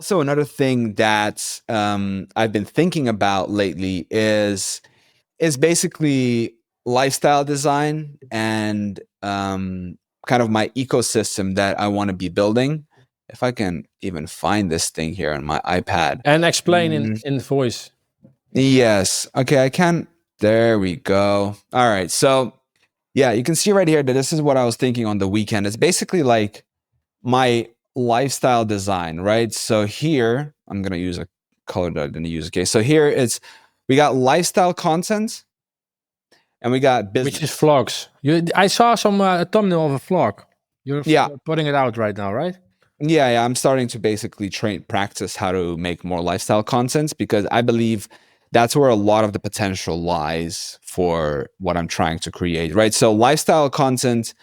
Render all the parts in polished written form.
Also, another thing that I've been thinking about lately is basically lifestyle design and kind of my ecosystem that I want to be building. If I can even find this thing here on my iPad. And explain Mm, in voice. yes. Okay, I can. There we go. All right. So, yeah, you can see right here that this is what I was thinking on the weekend. It's basically like my lifestyle design, right? So here, I'm going to use a color that I didn't use. Okay. So here it's, we got lifestyle content and we got Which is business. vlogs. I saw some thumbnail of a vlog. You're Yeah. putting it out right now, right? Yeah, I'm starting to basically practice how to make more lifestyle contents because I believe that's where a lot of the potential lies for what I'm trying to create, right? So lifestyle content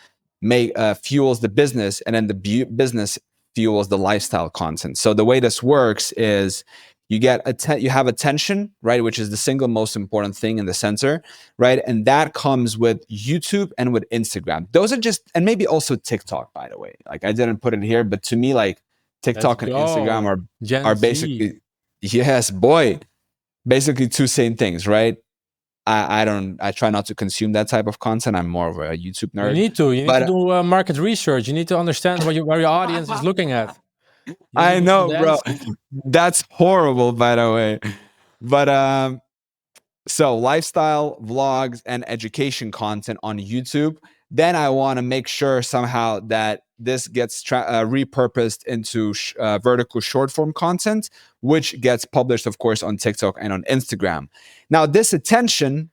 fuels the business, and then the business fuels the lifestyle content. So the way this works is you have attention, right, which is the single most important thing in the center, right, and that comes with YouTube and with Instagram. Those are just, and maybe also TikTok, by the way. Like I didn't put it here, but to me, like Let's TikTok and Instagram go. are Gen Z. basically, yes, boy, basically two same things, right? I try not to consume that type of content. I'm more of a YouTube You nerd. need to. You need to But do market research. You need to understand where your audience is looking at. You need to I do some know, bro. dance. That's horrible, by the way. But so lifestyle vlogs and education content on YouTube. Then I want to make sure somehow that this gets repurposed into vertical short form content, which gets published, of course, on TikTok and on Instagram. Now, all this attention,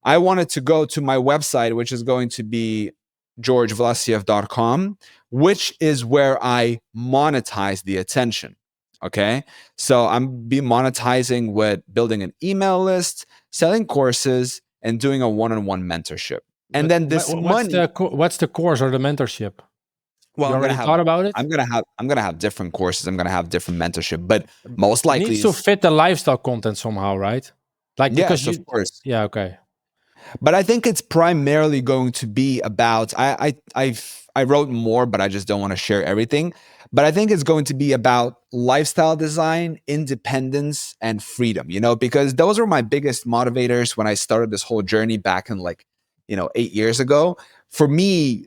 I want it to go to my website, which is going to be georgevlasiev.com, which is where I monetize the attention. Okay. So I'm be monetizing with building an email list, selling courses, and doing a one-on-one mentorship. And But then this money, what's the course or the mentorship? well, You already thought about it? I'm gonna have different courses. I'm gonna have different mentorship, but most It likely needs to is, fit the lifestyle content somehow, right? Like because yes, of you, course. yeah, okay, But I think it's primarily going to be about, I wrote more, but I just don't want to share everything. But I think it's going to be about lifestyle design, independence, and freedom, because those were my biggest motivators when I started this whole journey back in, like, 8 years ago. For me,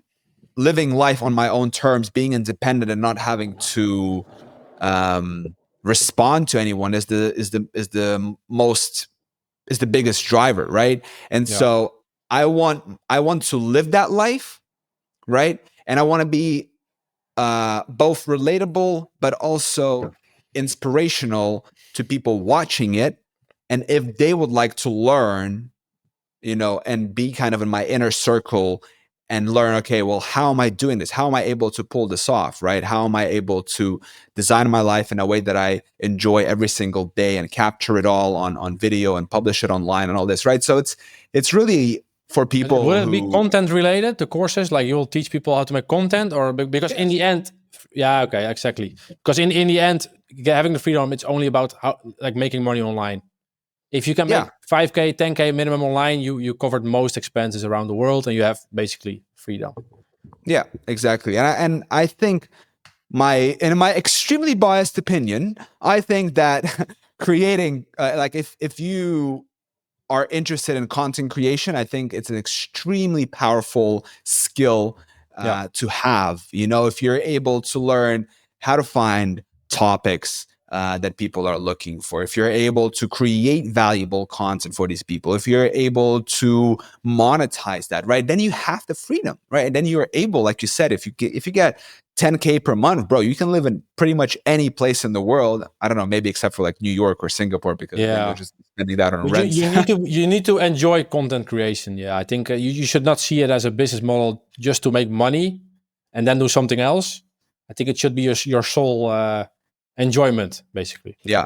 living life on my own terms, being independent and not having to respond to anyone is the biggest driver, right? And yeah, so I want to live that life, right? And I want to be both relatable but also inspirational to people watching it. And if they would like to learn, and be kind of in my inner circle and learn, okay, well, how am I doing this? How am I able to pull this off, right? How am I able to design my life in a way that I enjoy every single day and capture it all on video and publish it online and all this, right? So it's really for and people will it be who, content related? The courses, like you will teach people how to make content, or because in the end, yeah, okay, exactly. Because in the end, having the freedom, it's only about how like making money online. If you can make yeah, 5k, 10k minimum online, you covered most expenses around the world, and you have basically freedom. yeah, exactly. And I think in my extremely biased opinion, I think that creating, like, if you are interested in content creation, I think it's an extremely powerful skill Yeah. to have. If you're able to learn how to find topics that people are looking for, if you're able to create valuable content for these people, if you're able to monetize that, right, then you have the freedom, right? And then you're able, like you said, if you get 10K per month, bro, you can live in pretty much any place in the world. I don't know, maybe except for like New York or Singapore, because then you'll Yeah. just be spending that on But rents. you need to enjoy content creation. Yeah, I think you should not see it as a business model just to make money and then do something else. I think it should be your sole enjoyment, basically. Yeah,